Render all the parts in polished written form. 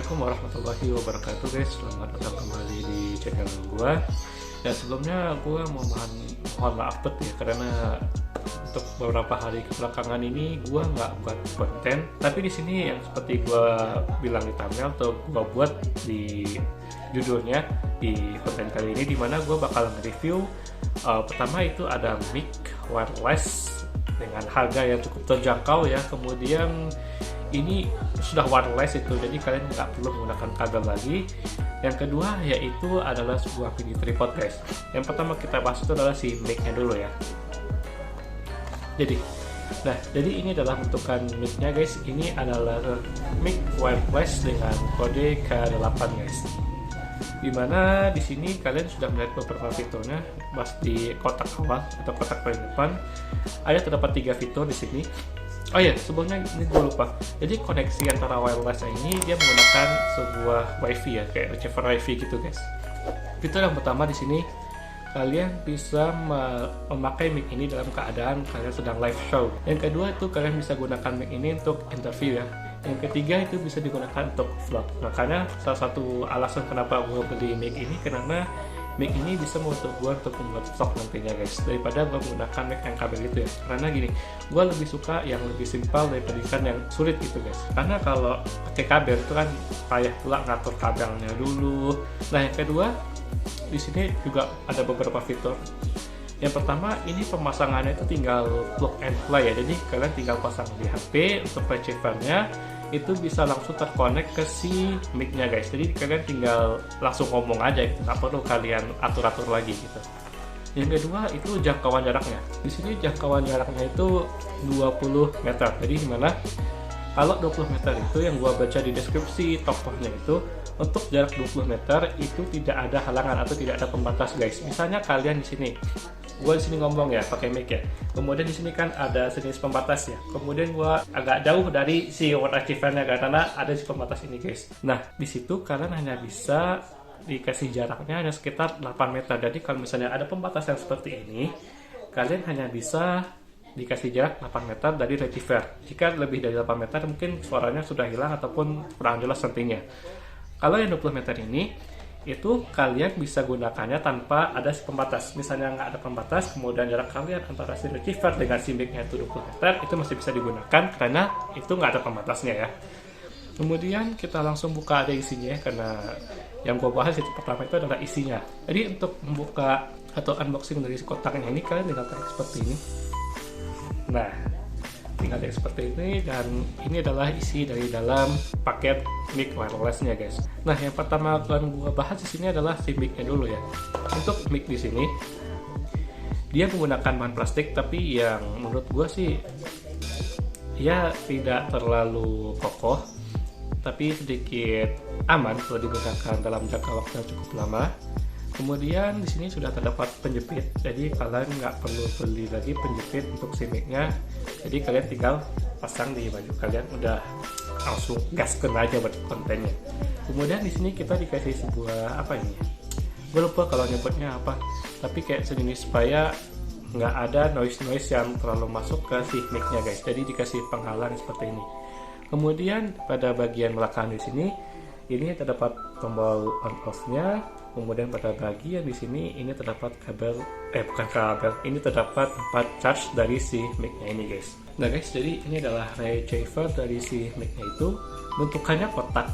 Assalamualaikum warahmatullahi wabarakatuh guys. Selamat datang kembali di channel gua. Dan sebelumnya gua mohon maaf ya karena untuk beberapa hari kebelakangan ini gua nggak buat konten. Tapi di sini yang seperti gua bilang di thumbnail atau gua buat di judulnya di konten kali ini, dimana gua bakal nge-review pertama itu ada mic wireless dengan harga yang cukup terjangkau ya. Kemudian ini sudah wireless itu, jadi kalian nggak perlu menggunakan kabel lagi. Yang kedua yaitu adalah sebuah mini tripod guys. Yang pertama kita bahas itu adalah si mic-nya dulu ya. Jadi ini adalah bentukan mic-nya guys. Ini adalah mic wireless dengan kode K8 guys. Dimana di sini kalian sudah melihat beberapa fiturnya. Bahas di kotak awal atau kotak paling depan ada terdapat 3 fitur di sini. Oh iya, sebelumnya ini gue lupa. Jadi koneksi antara wireless ini dia menggunakan sebuah wifi ya, kayak receiver wifi gitu guys. Fitur yang pertama di sini, kalian bisa memakai mic ini dalam keadaan kalian sedang live show. Yang kedua itu kalian bisa gunakan mic ini untuk interview ya. Yang ketiga itu bisa digunakan untuk vlog. Makanya salah satu alasan kenapa gue beli mic ini, karena mic ini bisa membantu gue untuk membuat vlog nantinya guys, daripada gue menggunakan mic yang kabel itu ya. Karena gini, gue lebih suka yang lebih simpel daripada yang sulit gitu guys. Karena kalau pakai kabel itu kan payah pula ngatur kabelnya dulu. Nah yang kedua, di sini juga ada beberapa fitur. Yang pertama, ini pemasangannya itu tinggal plug and play ya. Jadi kalian tinggal pasang di HP. Untuk receivernya itu bisa langsung terkonek ke si mic-nya guys. Jadi kalian tinggal langsung ngomong aja gitu, nggak perlu kalian atur-atur lagi gitu. Yang kedua itu jangkauan jaraknya. Di sini jangkauan jaraknya itu 20 meter. Jadi gimana? Kalau 20 meter itu yang gua baca di deskripsi tokohnya itu, untuk jarak 20 meter itu tidak ada halangan atau tidak ada pembatas guys. Misalnya kalian di sini, gua di sini ngomong ya pakai mic ya. Kemudian di sini kan ada jenis pembatas ya. Kemudian gua agak jauh dari si receiver-nya karena ada si pembatas ini guys. Nah, di situ kalian hanya bisa dikasih jaraknya hanya sekitar 8 meter. Jadi kalau misalnya ada pembatas yang seperti ini, kalian hanya bisa dikasih jarak 8 meter dari receiver. Jika lebih dari 8 meter mungkin suaranya sudah hilang ataupun kurang jelas nantinya. Kalau yang 20 meter ini, itu kalian bisa gunakannya tanpa ada si pembatas. Misalnya nggak ada pembatas, kemudian jarak kalian antara si receiver dengan si mic-nya itu 20 meter, itu masih bisa digunakan karena itu nggak ada pembatasnya ya. Kemudian kita langsung buka ada isinya ya, karena yang gue bahas itu pertama itu adalah isinya. Jadi untuk membuka atau unboxing dari si kotaknya ini, kalian tinggal tarik seperti ini. Nah, tinggal tarik seperti ini, dan ini adalah isi dari dalam paket mic wireless-nya guys. Nah, yang pertama akan gua bahas di sini adalah si mic-nya dulu ya. Untuk mic di sini dia menggunakan bahan plastik, tapi yang menurut gua sih ya tidak terlalu kokoh, tapi sedikit aman kalau digunakan dalam jangka waktu yang cukup lama. Kemudian di sini sudah terdapat penjepit, jadi kalian nggak perlu beli lagi penjepit untuk si mic-nya. Jadi kalian tinggal pasang di baju kalian, udah langsung gaskan aja buat kontennya. Kemudian di sini kita dikasih sebuah apa ini? Gue lupa kalau nyebutnya apa, tapi kayak sejenis supaya nggak ada noise yang terlalu masuk ke si mic-nya guys. Jadi dikasih penghalang seperti ini. Kemudian pada bagian belakang di sini ini terdapat tombol on off-nya. Kemudian pada bagian di sini ini terdapat ini terdapat tempat charge dari si mic-nya ini guys. Nah guys, jadi ini adalah receiver dari si mic-nya itu. Bentukannya kotak,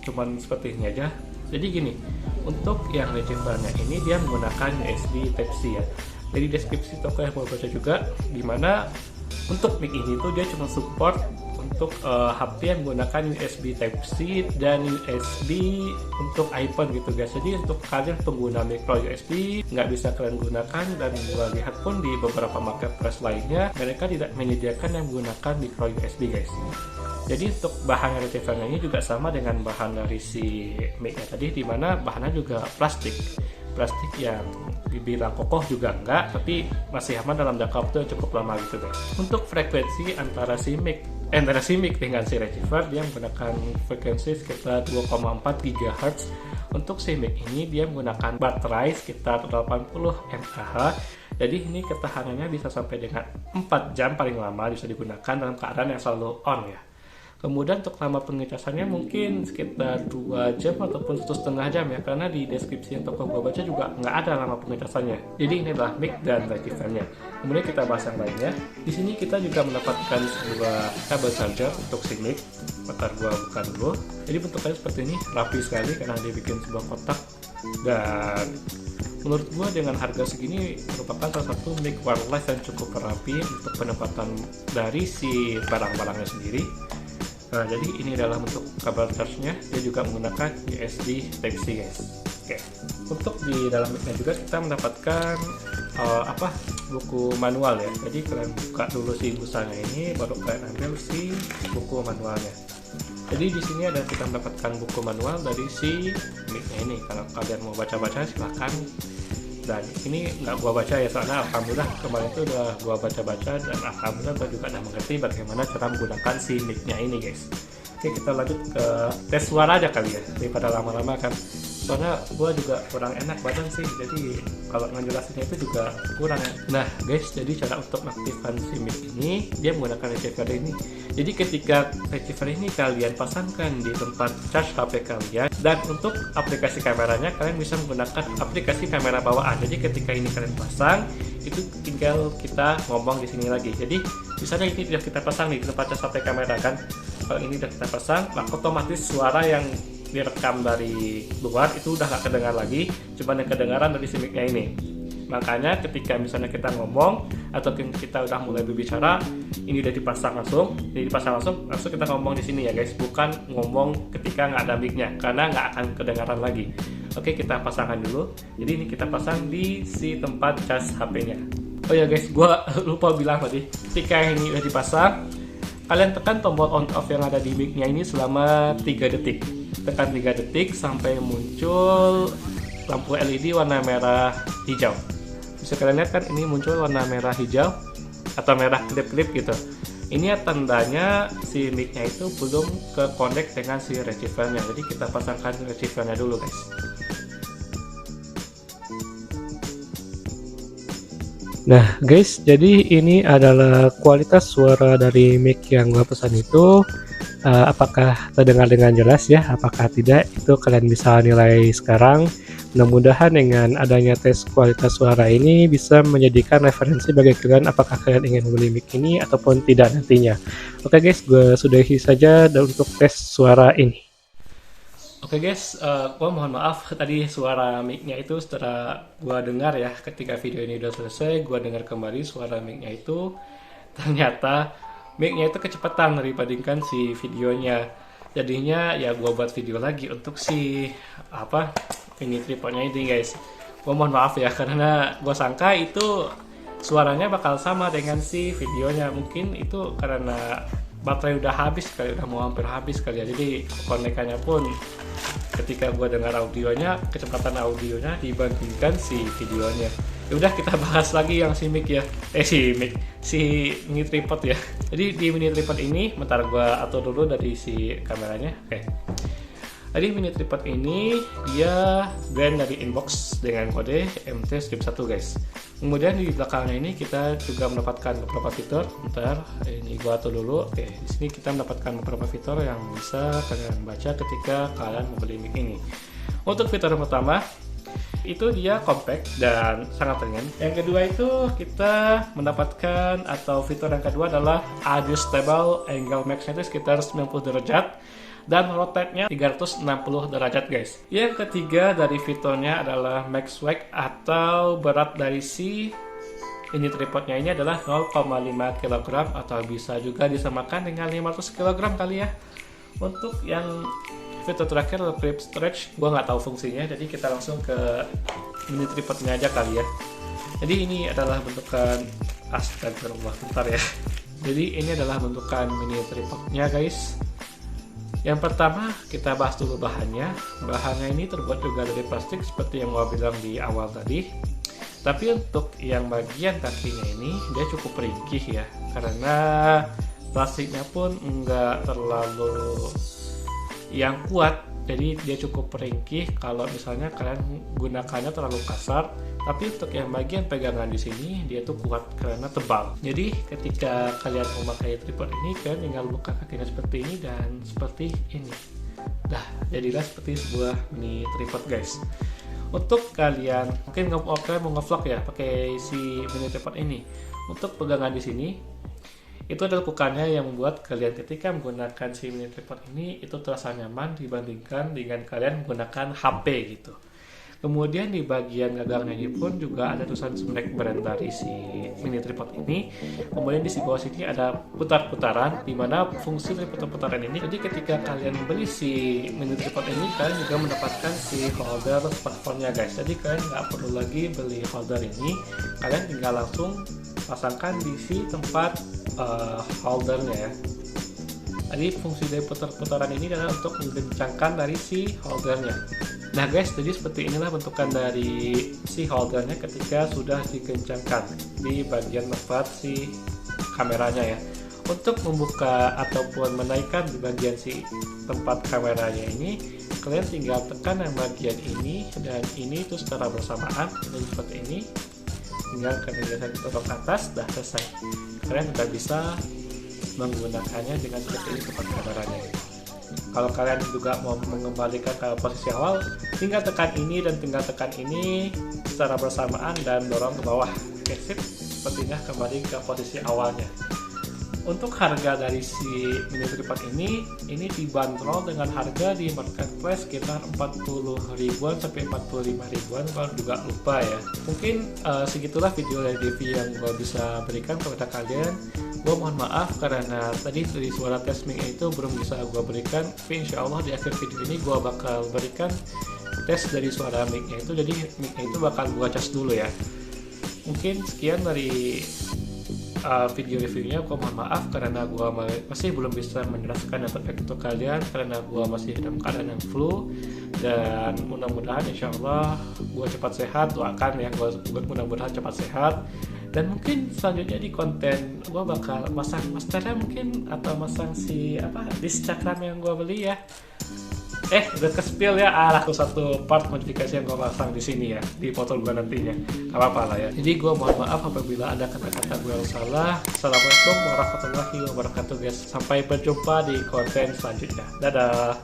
cuman seperti ini aja. Jadi gini, untuk yang receiver-nya ini dia menggunakan USB Type-C ya. Dari deskripsi toko yang mau baca juga, dimana untuk mic ini tuh dia cuma support untuk HP yang menggunakan USB Type-C dan USB untuk iPhone gitu guys. Jadi untuk kalian pengguna micro USB nggak bisa kalian gunakan, dan gua lihat pun di beberapa marketplace lainnya mereka tidak menyediakan yang menggunakan micro USB guys. Jadi untuk bahan receivernya ini juga sama dengan bahan dari si mic-nya tadi, dimana bahannya juga plastik yang dibilang kokoh juga enggak, tapi masih aman dalam jangka waktu yang cukup lama gitu guys. Untuk frekuensi antara si mic dengan si receiver, dia menggunakan frekuensi sekitar 2,4 GHz. Untuk si mic ini dia menggunakan baterai sekitar 80 mAh. Jadi ini ketahanannya bisa sampai dengan 4 jam paling lama bisa digunakan dalam keadaan yang selalu on ya. Kemudian untuk lama pengecasannya mungkin sekitar 2 jam ataupun 1,5 jam ya, karena di deskripsi yang toko gua baca juga nggak ada lama pengecasannya. Jadi ini adalah mic dan receivernya. Kemudian kita bahas yang lainnya. Di sini kita juga mendapatkan sebuah kabel charger untuk si mic. Bentar gua buka dulu. Jadi bentuknya seperti ini, rapi sekali karena dibikin sebuah kotak, dan menurut gua dengan harga segini merupakan salah satu mic wireless yang cukup rapi untuk penempatan dari si barang-barangnya sendiri. Nah, jadi ini adalah bentuk kabel charge-nya. Dia juga menggunakan USB Type-C, guys. Oke. Untuk di dalam mic-nya juga kita mendapatkan buku manual ya. Jadi kalian buka dulu si busanya ini, baru kalian ambil si buku manualnya. Jadi di sini ada kita mendapatkan buku manual dari si mic-nya ini. Kalau kalian mau baca-baca silahkan. Dan ini nggak gua baca ya, soalnya alhamdulillah kemarin itu udah gua baca-baca dan alhamdulillah gua juga udah mengerti bagaimana cara menggunakan si mic-nya ini, guys. Oke, kita lanjut ke tes suara aja kali ya, daripada lama-lama kan. Soalnya gua juga kurang enak badan sih, jadi kalau ngejelasinnya itu juga kurang ya. Nah guys, jadi cara untuk mengaktifkan si mic ini, dia menggunakan receiver ini. Jadi ketika receiver ini kalian pasangkan di tempat charge HP kalian, dan untuk aplikasi kameranya kalian bisa menggunakan aplikasi kamera bawaan. Jadi ketika ini kalian pasang, itu tinggal kita ngomong di sini lagi. Jadi misalnya ini sudah kita pasang di tempat charge HP kamera kan, kalau ini sudah kita pasang, maka otomatis suara yang direkam dari luar itu udah gak kedengar lagi, cuma yang kedengaran dari si mic-nya ini. Makanya ketika misalnya kita ngomong atau kita udah mulai berbicara, ini udah dipasang langsung, jadi dipasang langsung kita ngomong di sini ya guys, bukan ngomong ketika nggak ada mic-nya, karena nggak akan kedengaran lagi. Oke, kita pasangkan dulu. Jadi ini kita pasang di si tempat cas HP-nya. Oh ya guys, gua lupa bilang tadi, ketika ini udah dipasang, kalian tekan tombol on off yang ada di mic-nya ini selama 3 detik. Tekan 3 detik sampai muncul lampu LED warna merah hijau. Bisa kalian lihat kan, ini muncul warna merah hijau atau merah kelip-kelip gitu. Ini tandanya si mic-nya itu belum ke connect dengan si receiver-nya. Jadi kita pasangkan receiver-nya dulu guys. Nah guys, jadi ini adalah kualitas suara dari mic yang gua pesan itu. Apakah terdengar dengan jelas ya, apakah tidak, itu kalian bisa nilai sekarang. Mudah-mudahan dengan adanya tes kualitas suara ini bisa menjadikan referensi bagi kalian apakah kalian ingin membeli mic ini ataupun tidak nantinya. Oke guys, gue sudahi saja untuk tes suara ini. Oke guys, gue mohon maaf tadi suara mic-nya itu setelah gue dengar ya, ketika video ini udah selesai, gue dengar kembali suara mic-nya itu ternyata mic-nya itu kecepatan dibandingkan si videonya. Jadinya ya gua buat video lagi untuk si ini tripodnya ini guys. Gua mohon maaf ya, karena gua sangka itu suaranya bakal sama dengan si videonya. Mungkin itu karena baterai udah habis kali, udah mau hampir habis kali ya. Jadi konekannya pun ketika gua dengar audionya, kecepatan audionya dibandingkan si videonya. Ya udah, kita bahas lagi yang si mic ya, si mini tripod ya. Jadi di mini tripod ini, bentar gua atur dulu dari si kameranya. Oke. Jadi mini tripod ini dia brand dari Inbox dengan kode MT-1 guys. Kemudian di belakangnya ini kita juga mendapatkan beberapa fitur. Bentar, ini gua atur dulu. Oke, di sini kita mendapatkan beberapa fitur yang bisa kalian baca ketika kalian membeli mic ini. Untuk fitur yang pertama, itu dia compact dan sangat ringan. Yang kedua itu kita mendapatkan, atau fitur yang kedua adalah adjustable angle max-nya itu sekitar 90 derajat dan rotate-nya 360 derajat guys. Yang ketiga dari fiturnya adalah max weight atau berat dari si ini tripodnya ini adalah 0,5 kg atau bisa juga disamakan dengan 500 kg kali ya. Untuk yang fitur terakhir grip stretch, gua nggak tahu fungsinya, jadi kita langsung ke mini tripodnya aja kali ya. Jadi ini adalah bentukan astagfirullah, bentar ya. Jadi ini adalah bentukan mini tripodnya guys. Yang pertama kita bahas dulu bahannya. Bahannya ini terbuat juga dari plastik seperti yang gua bilang di awal tadi. Tapi untuk yang bagian kakinya ini dia cukup ringkih ya, karena plastiknya pun enggak terlalu yang kuat, Jadi dia cukup ringkih kalau misalnya kalian gunakannya terlalu kasar. Tapi untuk yang bagian pegangan di sini dia tuh kuat karena tebal. Jadi ketika kalian memakai tripod ini, kalian tinggal buka kakinya seperti ini dan seperti ini. Nah, jadilah seperti sebuah mini tripod guys. Untuk kalian mungkin kalian mau ngevlog ya pakai si mini tripod ini. Untuk pegangan di sini itu adalah bukannya yang membuat kalian ketika menggunakan si mini tripod ini itu terasa nyaman dibandingkan dengan kalian menggunakan HP gitu. Kemudian di bagian gagangnya ini pun juga ada tulisan snack brand dari si mini tripod ini. Kemudian di bawah sini ada putar-putaran, di mana fungsi dari putar-putaran ini. Jadi ketika kalian beli si mini tripod ini, kalian juga mendapatkan si holder smartphone-nya guys. Jadi kalian nggak perlu lagi beli holder ini, kalian tinggal langsung pasangkan di si tempat holdernya ya. Jadi fungsi dari putar-putaran ini adalah untuk mengencangkan dari si holdernya. Nah guys, jadi seperti inilah bentukan dari si holdernya ketika sudah dikencangkan di bagian tempat si kameranya ya. Untuk membuka ataupun menaikkan di bagian si tempat kameranya ini, kalian tinggal tekan yang bagian ini dan ini itu secara bersamaan dan seperti ini. Tinggal kalian geser ke atas, dah selesai. Kalian sudah bisa menggunakannya dengan seperti ini tempat kameranya. Kalau kalian juga mau mengembalikan ke posisi awal, tinggal tekan ini dan tinggal tekan ini secara bersamaan dan dorong ke bawah. Oke, sip. Sepertinya kembali ke posisi awalnya. Untuk harga dari si mini tripod ini dibanderol dengan harga di marketplace sekitar 40 ribuan sampai 45 ribuan kalau juga lupa ya. Mungkin segitulah video dari review yang gue bisa berikan kepada kalian. Gue mohon maaf karena tadi dari suara tes mic itu belum bisa gue berikan, tapi insya Allah di akhir video ini gue bakal berikan tes dari suara mic-nya itu. Jadi mic-nya itu bakal gue cas dulu ya. Mungkin sekian dari video reviewnya. Gue mohon maaf karena gue masih belum bisa menjelaskan yang terbaik untuk kalian karena gue masih dalam keadaan yang flu, dan mudah-mudahan insya Allah gue cepat sehat. Doakan ya, gue mudah-mudahan cepat sehat. Dan mungkin selanjutnya di konten gue bakal masang masternya mungkin, atau masang si disk cakram yang gue beli ya. Udah ke-spill ya, satu part modifikasi yang gue pasang di sini ya, di motor gue nantinya. Gak apa-apa lah ya. Jadi gue mohon maaf apabila ada kata-kata gue yang salah. Assalamualaikum warahmatullahi wabarakatuh guys. Sampai berjumpa di konten selanjutnya. Dadah.